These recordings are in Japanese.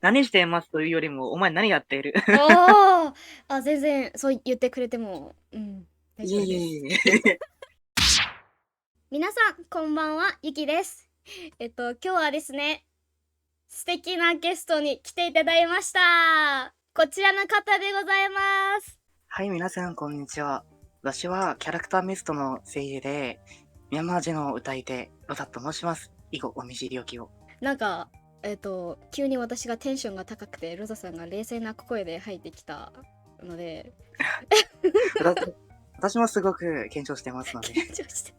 何してますというよりも、お前何やっている？ああ、あ、全然そう言ってくれても、大いえいえ丈夫です。いえ。皆さん、こんばんは、ゆきです。今日はですね、素敵なゲストに来ていただきました。こちらの方でございます。はい、皆さん、こんにちは。私はキャラクターミストの声優で、ミャンマー人の歌い手、ロタと申します。以後、お見知りおきを。なんか、急に私がテンションが高くて、ロザさんが冷静な声で入ってきたので、私私もすごく緊張してますので。緊張して。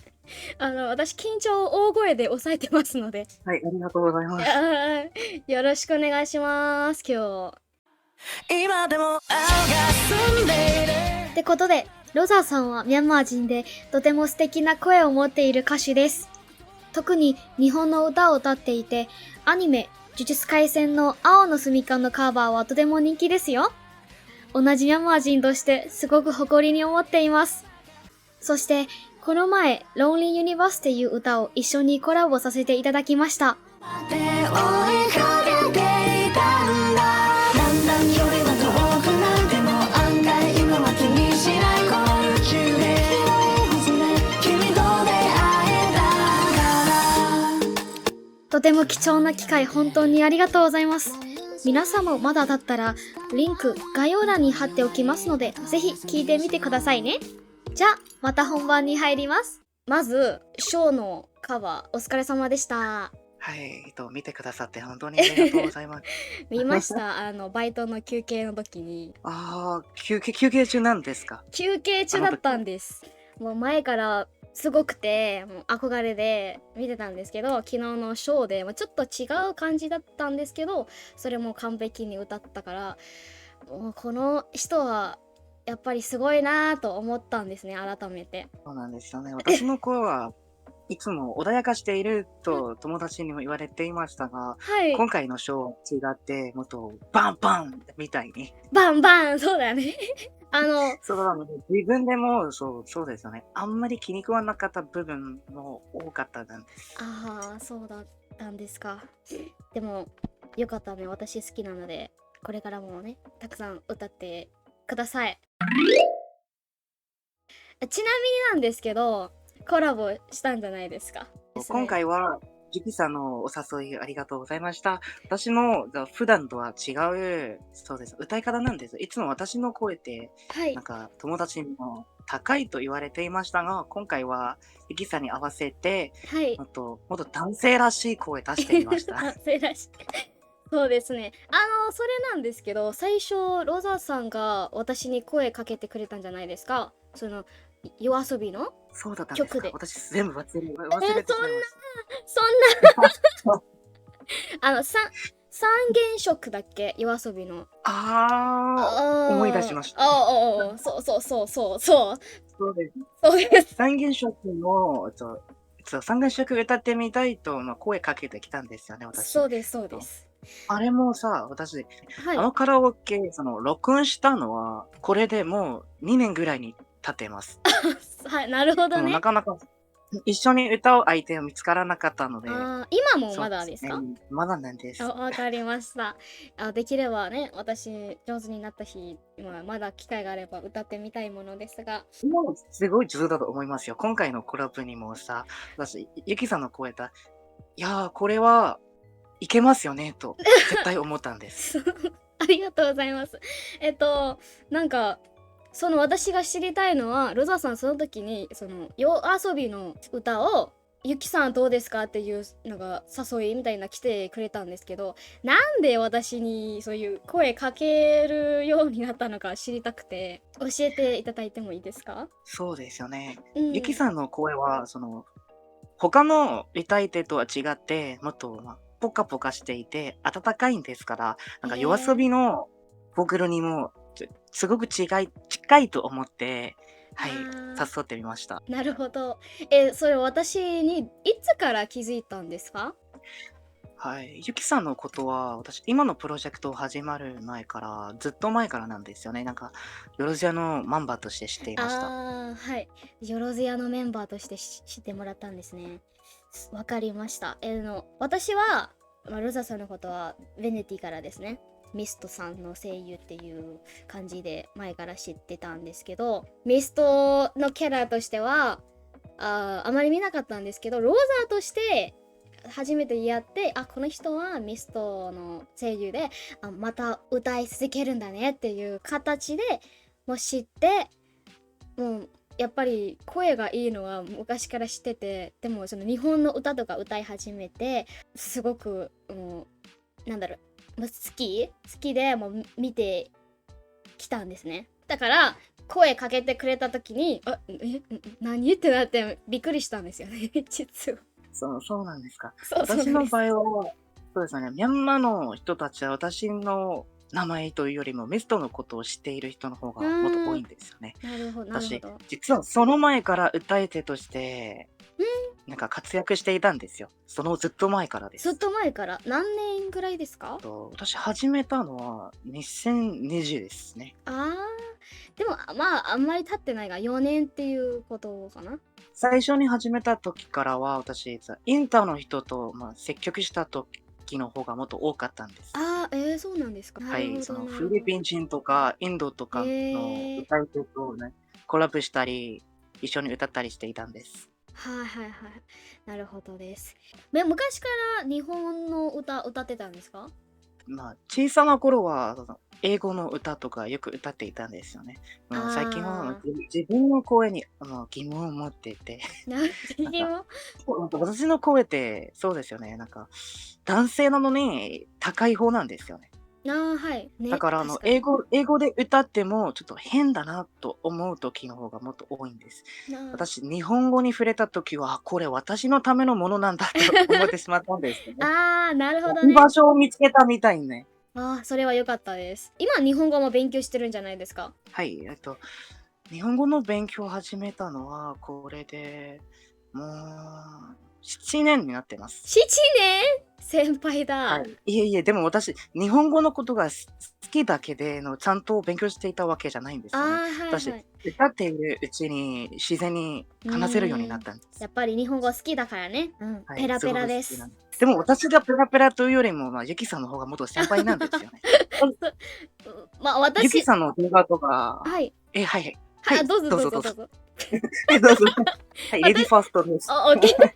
私、緊張を大声で抑えてますので、はい、ありがとうございます。よろしくお願いします、今日。今でも青が澄んでいるってことで、ロザさんはミャンマー人でとても素敵な声を持っている歌手です。特に日本の歌を歌っていて、アニメ、呪術廻戦の青の住処のカバーはとても人気ですよ。同じミャンマー人としてすごく誇りに思っています。そして、この前、Lonely Universe っていう歌を一緒にコラボさせていただきました。手を追いかけていたんだだんだん距離は遠くなっても案外今は気にしないこの宇宙で君と出会えたからとても貴重な機会本当にありがとうございます。皆さんもまだだったら、リンク概要欄に貼っておきますので、ぜひ聞いてみてくださいね。じゃあ、また本番に入ります。まず、ショーのカバー、お疲れ様でした。はい、見てくださって本当にありがとうございます。見ました。バイトの休憩の時に。ああ、休憩中なんですか？休憩中だったんです。もう前からすごくて、もう憧れで見てたんですけど、昨日のショーで、ちょっと違う感じだったんですけど、それも完璧に歌ったから、もうこの人はやっぱりすごいなぁと思ったんですね、改めて。そうなんですよね。私の声はいつも穏やかしていると友達にも言われていましたが、はい。今回のショーは違って、もっとバンバンみたいに。バンバンそうだよね。そうなので、自分でもそうですよね。あんまり気に食わなかった部分も多かったなんです。ああ、そうだったんですか。でも、よかったね。私好きなので、これからもね、たくさん歌ってください。ちなみになんですけど、コラボしたんじゃないですか。です今ね。回は、ゆきさんのお誘いありがとうございました。私の普段とは違う、そうです、歌い方なんです。いつも私の声って、はい。なんか友達にも高いと言われていましたが、今回はゆきさんに合わせて、はい。もっと男性らしい声出してみました。男性らしい。そうですね。それなんですけど、最初、ロザさんが私に声かけてくれたんじゃないですか。夜遊びのそうだったんですか。曲で。私全部忘れてそんな、しまいました。そんな、三原色だっけ夜遊びの。思い出しました。そうそうそうそうそう。そうです。そうです。三原色の、三原色歌ってみたいと、声かけてきたんですよね、私。そうです、そうでと、す。あれもさ、私、はい。カラオケ、録音したのは、これでもう2年ぐらいに経ってます。はい、なるほでもなどね。かなか、一緒に歌う相手が見つからなかったので、今もまそうですね、だですか？まだなんです。わかりました。できればね、私、上手になった日、まだ機会があれば歌ってみたいものですが。もうすごい上手だと思いますよ。今回のコラボにもさ、私、ゆきさんの声いやー、これはいけますよねと絶対思ったんです。ありがとうございます。なんか、私が知りたいのは、ロザさんその時に、夜遊びの歌を、ゆきさんどうですかっていう、なんか、誘いみたいな来てくれたんですけど、なんで私にそういう声かけるようになったのか知りたくて、教えていただいてもいいですか？そうですよね。ゆきうん。さんの声は、他の歌い手とは違って、もっと、ポカポカしていて、温かいんですから、なんか夜遊びのボーカルにも、すごく近いと思って、はい、あ誘ってみました。なるほど。それ私にいつから気づいたんですか？はい。ゆきさんのことは、私、今のプロジェクト始まる前から、ずっと前からなんですよね。なんか、よろずやのマンバーとして知っていました。はい。よろずやのメンバーとして知ってもらったんですね。わかりました。私は、ロザさんのことはベネティからですね、ミストさんの声優っていう感じで前から知ってたんですけど、ミストのキャラとしてはあまり見なかったんですけど、ローザーとして初めてやって、この人はミストの声優で、また歌い続けるんだねっていう形でもう知って、もうやっぱり声がいいのは昔から知ってて、でもその日本の歌とか歌い始めてすごくもうなんだろう、もう好きでもう見てきたんですね。だから声かけてくれた時に何ってなってびっくりしたんですよね実は。そうなんですか。そう私のです。場合は、そうですね、ミャンマーの人たちは私の名前というよりもミストのことを知っている人の方がもっと多いんですよね。なるほど。私、実はその前から歌い手として、なんか活躍していたんですよ。そのずっと前からです。ずっと前から何年ぐらいですか？私始めたのは2020ですね。でもあんまり経ってないが4年っていうことかな。最初に始めた時からは私、インターの人と、接客した時の方がもっと多かったんです。そうなんですか。なはるほどい、そのなるほど。フィリピン人とかインドとかの歌い手とね、コラボしたり、一緒に歌ったりしていたんです。はい。なるほどです。昔から日本の歌ってたんですか？小さな頃は英語の歌とかよく歌っていたんですよね。最近は自分の声に疑問を持っていて、何なんを私の声ってそうですよね、男性なのに高い方なんですよね。はいね、だから確かに英語で歌ってもちょっと変だなと思う時の方がもっと多いんです。私、日本語に触れた時は、これ私のためのものなんだと思ってしまったんですよね。なるほど居ね。場所を見つけたみたいにね。それは良かったです。今日本語も勉強してるんじゃないですか？はい、日本語の勉強を始めたのは、これでもう7年になってます。7年先輩だ。はい。いえ、でも私、日本語のことが好きだけでちゃんと勉強していたわけじゃないんですよね。私、歌っているうちに自然に話せるようになったんです。やっぱり日本語好きだからね。ペラペラです。でも私がペラペラというよりも、ユキさんの方がもっと先輩なんですよね。ユキさんの動画とか、はい。はい。どうぞ。どうぞ。はい、レディーファーストです。オッケー。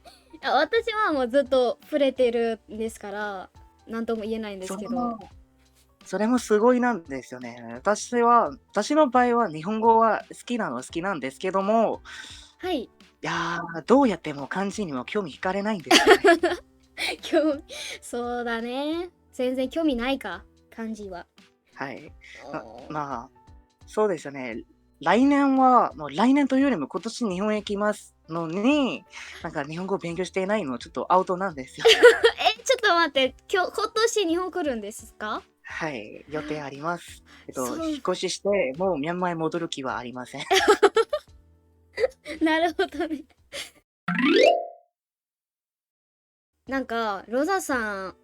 私はもうずっと触れてるんですから、なんとも言えないんですけど。それもすごいなんですよね。私の場合は日本語は好きなんですけども、はい。いやー、どうやっても漢字にも興味惹かれないんですよね。そうだね。全然興味ないか、漢字は。はい。そうですよね。来年というよりも今年日本へ来ますのに、日本語を勉強していないのちょっとアウトなんですよ。ちょっと待って、今年日本来るんですか？はい、予定あります。そう引っ越しして、もうミャンマーへ戻る気はありません。なるほどね。ロザさん、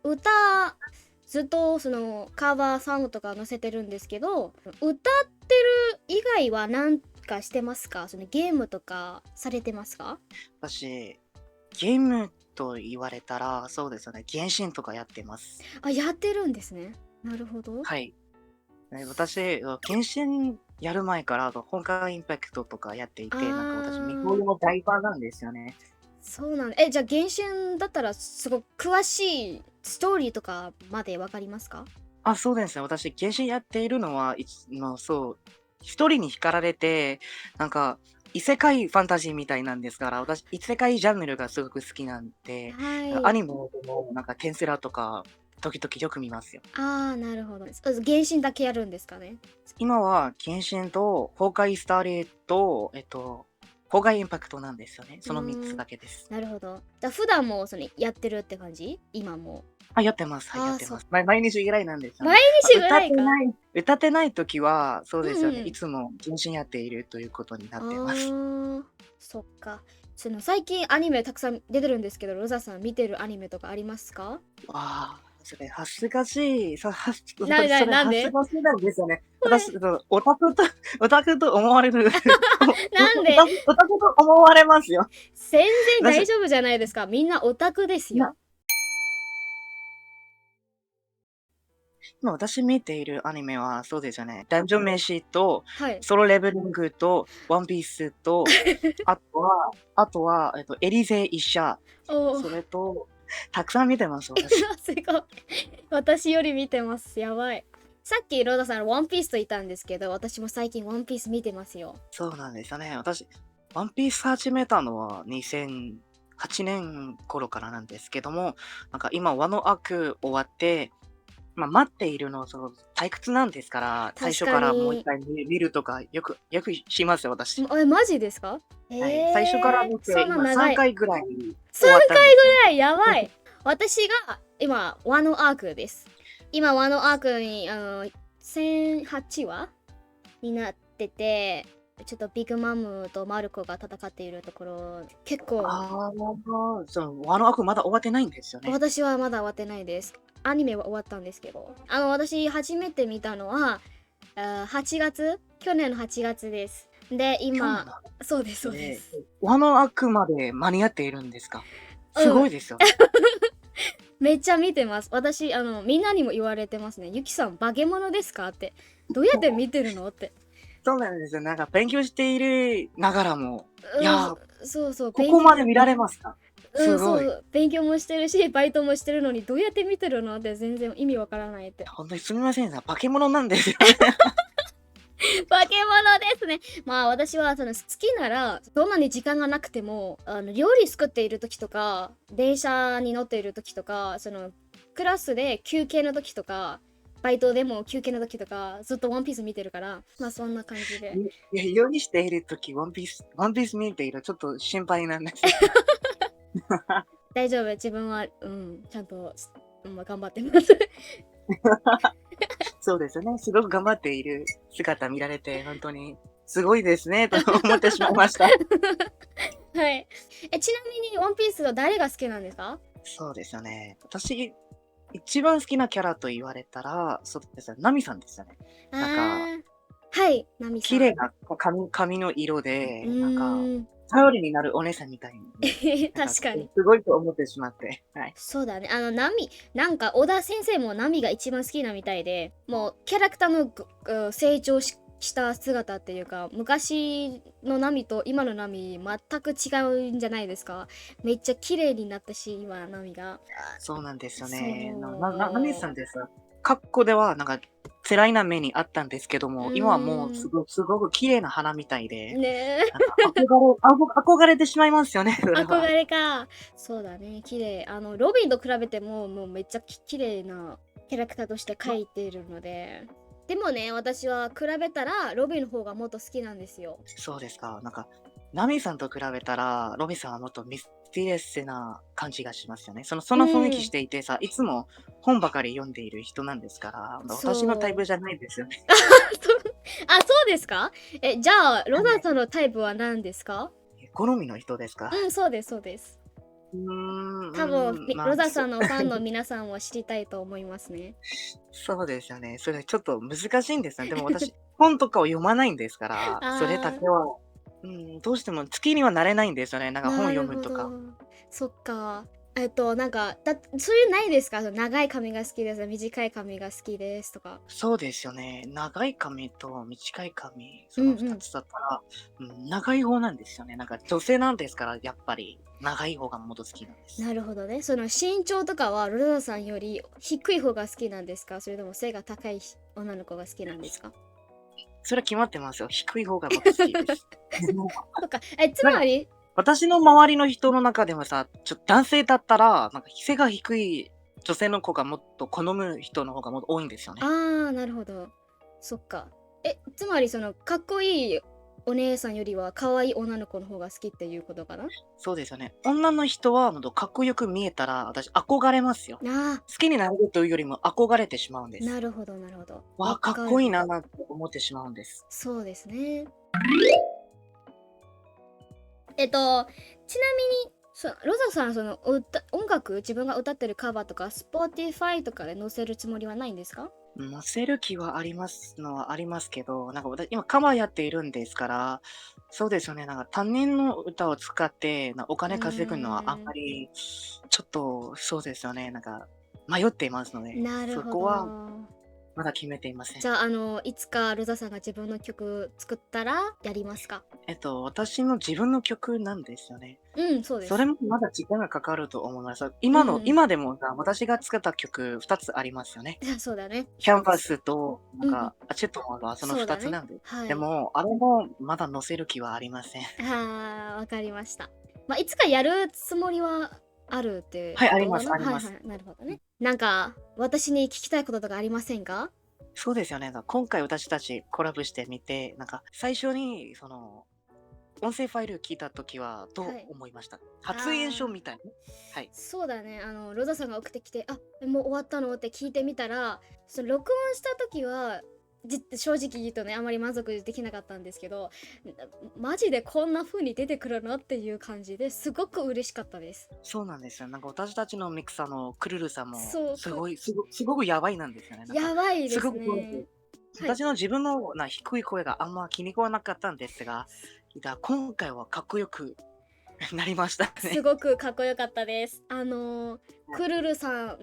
ずっとそのカバーソングとか載せてるんですけど、歌ってる以外は何かしてますか？そのゲームとかされてますか？私、ゲームと言われたら、そうですよね。原神とかやってます。やってるんですね。なるほど。はい。私、原神やる前から、本格インパクトとかやっていて、私、ミホールの大ファンなんですよね。そうなんだ。じゃあ原神だったらすごく詳しいストーリーとかまでわかりますか？そうですね。私、原神やっているのは、一人に惹かられて、異世界ファンタジーみたいなんですから、私、異世界ジャンルがすごく好きなんで、アニメでも、テンスラとか、時々よく見ますよ。なるほど。原神だけやるんですかね？今は、原神と、崩壊スターレイと、崩壊インパクトなんですよね。その3つだけです。なるほど。普段もやってるって感じ？今も。やってます。やってます。毎日ぐらいなんですよね。毎日ぐらいか。歌ってない時は、そうですよね。いつも原神やっているということになってます。そっか。最近アニメたくさん出てるんですけど、ロザさん見てるアニメとかありますか？それ恥ずかしい。なんで？恥ずかしいなんですよね。私、オタクと思われる。なんで？オタクと思われますよ。全然大丈夫じゃないですか。みんなオタクですよ。今私見ているアニメはそうですよね。ダンジョン飯と、はい。ソロレベリングと、ワンピースと、あとは、エリゼ医者、おお、それと、たくさん見てます、私。すごい。私より見てます。やばい。さっきローダさん、ワンピースと言ったんですけど、私も最近ワンピース見てますよ。そうなんですよね。私、ワンピース始めたのは2008年頃からなんですけども、なんか今、ワノアーク終わって、待っているの、退屈なんですから、最初確かからもう一に。回見るとか、よくしますよ、私。マジですか？はい。最初から見て、そんな今3長い。回ぐらい3終わったん回ですよ。ぐらいやばい。私が今、ワノアークです。今、ワノアークに、1008話になってて、ちょっとビッグマムとマルコが戦っているところ、結構、ああ、ワノアークまだ終わってないんですよね。私はまだ終わってないです。アニメは終わったんですけど。私、初めて見たのは、8月去年の8月です。で、去年今、だそうです、そうでね。す。ワノアークまで間に合っているんですか？すうん。ごいですよね。めっちゃ見てます。私、みんなにも言われてますね。ゆきさん、化け物ですかって。どうやって見てるのって。そうなんですよ。なんか勉強しているながらも、いうん、やー、そうそう、ここまで見られますか？すそごい。う、勉強もしてるし、バイトもしてるのに、どうやって見てるのって全然意味わからないって。本当にすみませんが、化け物なんですよね。化け物ですね。まあ私は好きならどんなに時間がなくても料理作っている時とか電車に乗っている時とかクラスで休憩の時とかバイトでも休憩の時とかずっとワンピース見てるからまあそんな感じで。いや、料理しているとき、ワンピース見ているちょっと心配なんですよ。大丈夫、自分はちゃんと、頑張ってます。そうですよね。すごく頑張っている姿見られて、本当にすごいですね、と思ってしまいました。はい。ちなみにワンピースは誰が好きなんですか？そうですよね。私、一番好きなキャラと言われたら、そうですよ、ナミさんですよね。なんか、はい、ナミさん。綺麗な髪の色で、なんか、ーん。頼りになるお姉さんみたいに、なんか、確かに。すごいと思ってしまって、はい。そうだね。なんか、小田先生もナミが一番好きなみたいで、もう、キャラクターの成長した姿っていうか、昔のナミと今のナミ、全く違うんじゃないですか。めっちゃ綺麗になったし、今、ナミが。そうなんですよそね。ナミさんう。です。格好では、なんか、辛いな目にあったんですけどうも、今はもうーん。すごく綺麗な花みたいで、ねえ。なんか憧れてしまいますよね、それ憧は。れか。そうだね、綺麗。ロビンと比べても、もうめっちゃ綺麗なキャラクターとして描いているので。でもね、私は比べたら、ロビンの方がもっと好きなんですよ。そうですか。なんか、ナミさんと比べたら、ロビさんはもっとミステリアスな感じがしますよね。その雰囲気しうん。ていてさ、いつも本ばかり読んでいる人なんですから、私のタイそう。プじゃないですよね。そうですか？じゃあ、ロはい。ナさんのタイプは何ですか？好みの人ですか？うん、そうです、そうです。多分、ロザさんのファンの皆さんは知りたいと思いますね。そうですよね。それちょっと難しいんですよね。でも私、本とかを読まないんですから、それだあけは、どうしても好きにはなれないんですよね。なんか本な読るほど。むとか。そっか。なんか、そういうないですか？長い髪が好きです。短い髪が好きですとか。そうですよね。長い髪と短い髪、その2うんうん。つだったら、長い方なんですよね。なんか女性なんですから、やっぱり長い方がもっと好きなんです。なるほどね。その身長とかはロザさんより低い方が好きなんですか？それとも背が高い女の子が好きなんですか？それは決まってますよ。低い方がもっと好きです。そっか。つなんか、まり、私の周りの人の中でもさ、男性だったら、なんか背が低い女性の子がもっと好む人の方がもっと多いんですよね。なるほど。そっか。つまりかっこいいお姉さんよりは可愛い女の子の方が好きっていうことかな？そうですよね。女の人はもっとかっこよく見えたら、私憧れますよ。あ好きになるというよりも憧れてしまうんでなす。るほど、なるほど。わあ、かっわかる。こいいなって思ってしまうんです。そうですね。ちなみに、ロザさん、音楽、自分が歌ってるカバーとか、Spotify とかで載せるつもりはないんですか？載せる気はありますのはありますけど、なんか私、今カバーやっているんですから、そうですよね、なんか他人の歌を使って、おうー金稼ぐのはあんまん。り、ちょっと、そうですよね、なんか迷っていますので、なるほそこはど。まだ決めていません。じゃあ、いつかロザさんが自分の曲作ったらやりますか？私の自分の曲なんですよね。うん、そうです。それもまだ時間がかかると思います。うん今でも私が作った曲2つありますよね。そうだね。キャンバスと、うんチェットモンはその2そうだね。つなんで。はい。でも、あれもまだ載せる気はありません。わかりました。まあ、いつかやるつもりはあるってはい、あります、ことかな。あります。はいはい、なるほどね。なんか、私に聞きたいこととかありませんか？そうですよね。今回私たちコラボしてみて、最初に音声ファイル聞いたときはどうはい。思いました？初印象みたいな。はい。そうだね。ロザさんが送ってきて、もう終わったのって聞いてみたら、その録音した時は、正直言うとね、あまり満足できなかったんですけど、マジでこんな風に出てくるのっていう感じですごく嬉しかったです。そうなんですよ。私たちのミクサーのクルルさんもそう、すごくやばいなんですよね。やばいですすごくね。はい。私の自分の低い声があんま気に食わなかったんですが、今回はかっこよくなりましたね。すごくかっこよかったです。はい。クルルさん、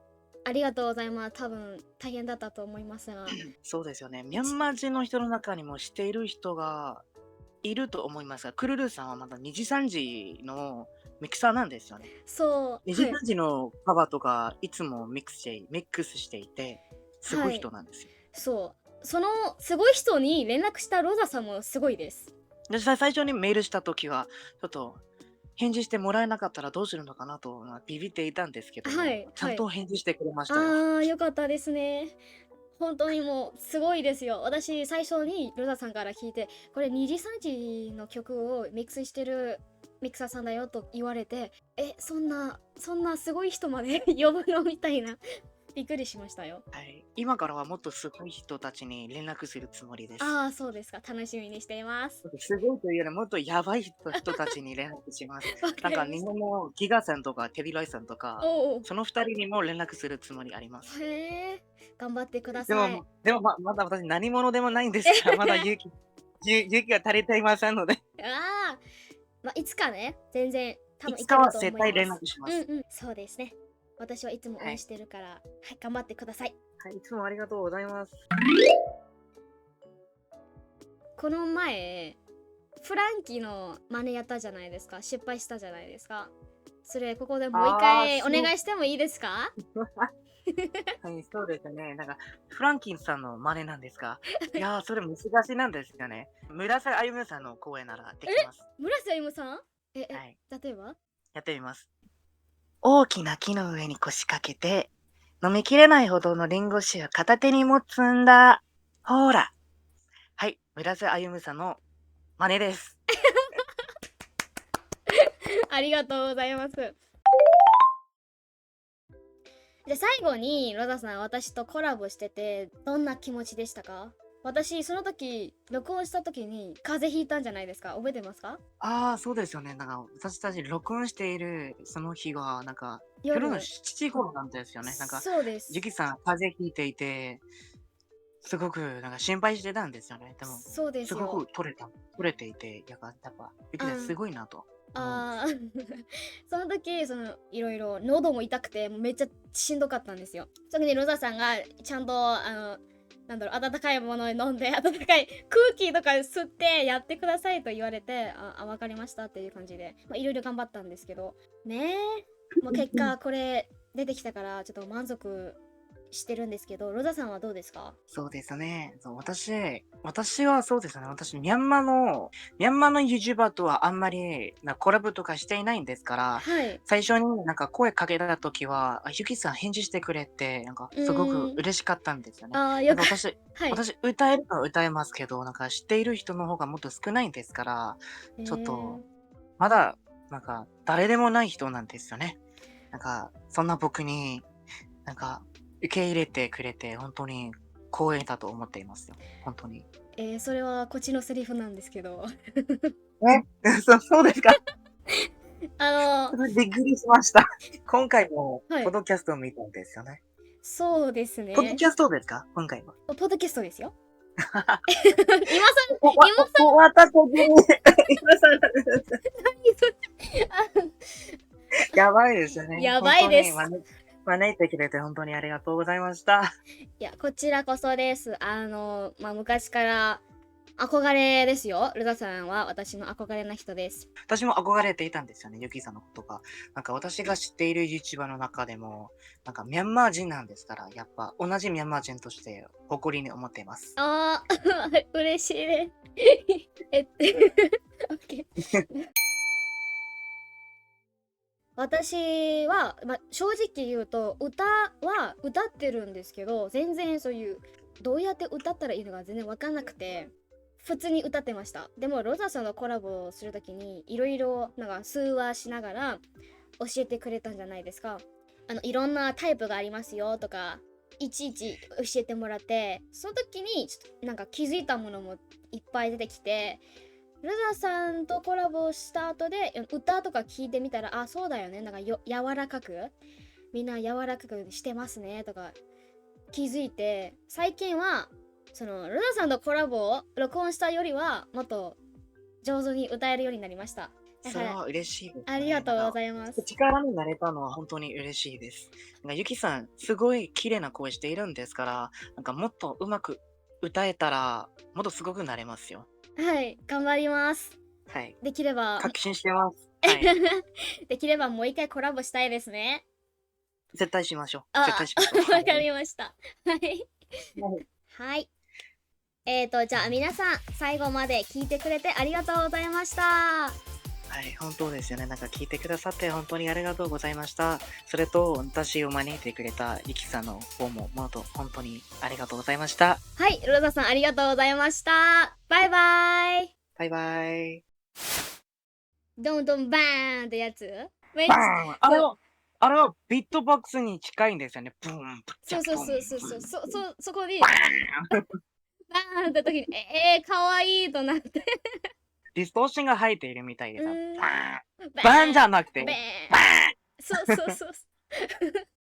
ありがとうございます。多分大変だったと思いますが。そうですよね。ミャちンマー人の人の中にもしている人がいると思いますが、クルルさんはまだ2時3時のミキサーなんですよね。そう、2時はい、3時のカバーとかいつもミックスしていて、すごいはい。人なんですよ。そう。そのすごい人に連絡したロザさんもすごいです。で、最初にメールした時は、ちょっと返事してもらえなかったらどうするのかなと、ビビっていたんですけども、はい、ちゃんはい。と返事してくれましたよ。よかったですね。本当にもうすごいですよ。私最初にロザさんから聞いて、これ2時3時の曲をミックスしてるミクサーさんだよと言われて、そんなすごい人まで呼ぶのみたいな。びっくりしましたよ。はい。今からはもっとすごい人たちに連絡するつもりです。そうですか。楽しみにしています。すごいというよりもっとやばい人たちに連絡します。わかりま日した。本のギガさんとかテディライさんとか、おうおう。その2人にも連絡するつもりあります。へえ、頑張ってください。まだ私何者でもないんですから、まだ勇気が足りていませんので、いつかね、全然多い分いつかは絶けると思い対連ます。絡します。そうですね。私はいつも応はい。援してるから、はい、頑張ってください。はい、いつもありがとうございます。この前、フランキーの真似やったじゃないですか。失敗したじゃないですか。それ、ここでもう一回お願いしてもいいですか？はい、そうですね。フランキンさんの真似なんですが、いやー、それ難しいなんですよね。村瀬歩さんの声ならできます。村瀬歩さんはい、例えばやってみます。大きな木の上に腰掛けて、飲みきれないほどのリンゴ酒を片手に持つんだ。ほーら。はい、村瀬歩さんの真似です。ありがとうございます。じゃあ最後に、ロザさん、私とコラボしてて、どんな気持ちでしたか？私、その時、録音した時に風邪ひいたんじゃないですか？覚えてますか？そうですよね。私たち録音しているその日は、夜の夜。7時頃なんですよね。そうです。ゆきさん、風邪ひいていて、すごく心配してたんですよね。でも、そうですごすよ。く取れていて、やっぱ、ゆきさんすあごいなと思うんです。あーその時、いろいろ喉も痛くて、もうめっちゃしんどかったんですよ。その時にロザさんがちゃんと、なんだろう、温かいものを飲んで、温かい空気とか吸ってやってくださいと言われて、わかりましたっていう感じで、いろいろ頑張ったんですけど、ねえ、もう結果これ出てきたから、ちょっと満足してるんですけど、ロザさんはどうですか？そうですね。私はそうですね。ミャンマーの YouTuber とはあんまりコラボとかしていないんですから、はい。最初に声かけたときは、ゆきさん返事してくれて、うすごくーん。嬉しかったんですよね。よかっ私、た。はい。歌えるのは歌えますけど、知っている人の方がもっと少ないんですから、ちょっと、ー、まだ、誰でもない人なんですよね。そんな僕に、なんか、受け入れてくれて、本当に光栄だと思っていますよ。本当に。それはこっちのセリフなんですけど。そうですか。あの、びっくりしました。今回も、はい。ポッドキャストを見たんですよね。そうですね。ポッドキャストですか今回は。ポッドキャストですよ。今さん、終わった時に、今更、何それやばいですよね。やば本当に、いです。招いてくれて本当にありがとうございました。いや、こちらこそです。昔から憧れですよ。ルダさんは私の憧れな人です。私も憧れていたんですよね、ユキさんのことが。なんか私が知っている YouTuber の中でも、なんかミャンマー人なんですから、やっぱ同じミャンマー人として誇りに思っています。あー、嬉しいです。オッケー。私は、正直言うと歌は歌ってるんですけど、全然そういうどうやって歌ったらいいのか全然分かんなくて、普通に歌ってました。でもロザさんのコラボをするときにいろいろなんか通話しながら教えてくれたんじゃないですか。いろんなタイプがありますよとかいちいち教えてもらって、その時にちょっとなんか気づいたものもいっぱい出てきて、ルナさんとコラボした後で歌とか聞いてみたら、あ、そうだよね、なんか柔らかくみんな柔らかくしてますねとか気づいて、最近はそのルナさんとコラボを録音したよりはもっと上手に歌えるようになりました。だからそれは嬉しいですね。ありがとうございます。力になれたのは本当に嬉しいです。なんかユキさん、すごい綺麗な声しているんですから、なんかもっとうまく歌えたら、もっとすごくなれますよ。はい、頑張ります。はい。できれば確信してます。はい。できればもう一回コラボしたいですね。絶対しましょう。あ、絶対しましょう。わかりました。はい。はいはい。じゃあ皆さん最後まで聞いてくれてありがとうございました。はい、本当ですよね。なんか聞いてくださって本当にありがとうございました。それと、私を招いてくれたゆきさんの方も、もっと本当にありがとうございました。はい、ロザさんありがとうございました。バイバイ。バイバイ。ドンドンバーンってやつめっちバゃーンあれはビットボックスに近いんですよね。ブーン、プッチャそうブーンそこにババーンーンって時にかわいいとなって。ディストーションが入っているみたいです。バーンババーンじゃなくて、バーンバーンそう。